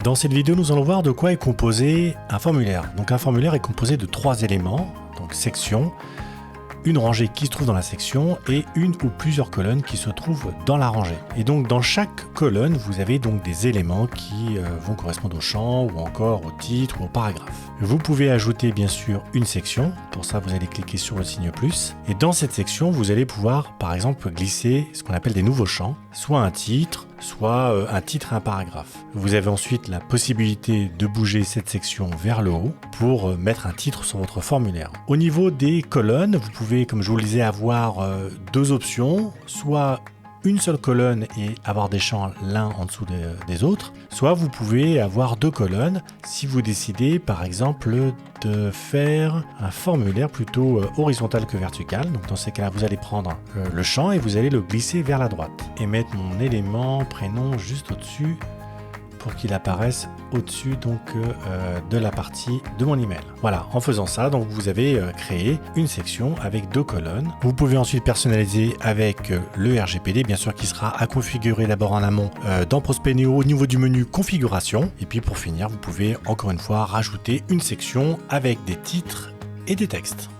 Dans cette vidéo, nous allons voir de quoi est composé un formulaire. Donc un formulaire est composé de 3 éléments, donc section, une rangée qui se trouve dans la section et une ou plusieurs colonnes qui se trouvent dans la rangée. Et donc dans chaque colonne, vous avez donc des éléments qui vont correspondre au champ ou encore au titre ou au paragraphe. Vous pouvez ajouter bien sûr une section, pour ça vous allez cliquer sur le signe plus, et dans cette section vous allez pouvoir par exemple glisser ce qu'on appelle des nouveaux champs, soit un titre, soit un titre et un paragraphe. Vous avez ensuite la possibilité de bouger cette section vers le haut pour mettre un titre sur votre formulaire. Au niveau des colonnes, vous pouvez, comme je vous le disais, avoir 2 options, soit une seule colonne et avoir des champs l'un en dessous des autres, soit vous pouvez avoir 2 colonnes si vous décidez par exemple de faire un formulaire plutôt horizontal que vertical. Donc dans ces cas-là, vous allez prendre le champ et vous allez le glisser vers la droite et mettre mon élément prénom juste au-dessus pour qu'il apparaisse au-dessus donc de la partie de mon email. Voilà, en faisant ça, donc vous avez créé une section avec 2 colonnes. Vous pouvez ensuite personnaliser avec le RGPD, bien sûr, qui sera à configurer d'abord en amont dans Prospeneo au niveau du menu configuration. Et puis pour finir, vous pouvez encore une fois rajouter une section avec des titres et des textes.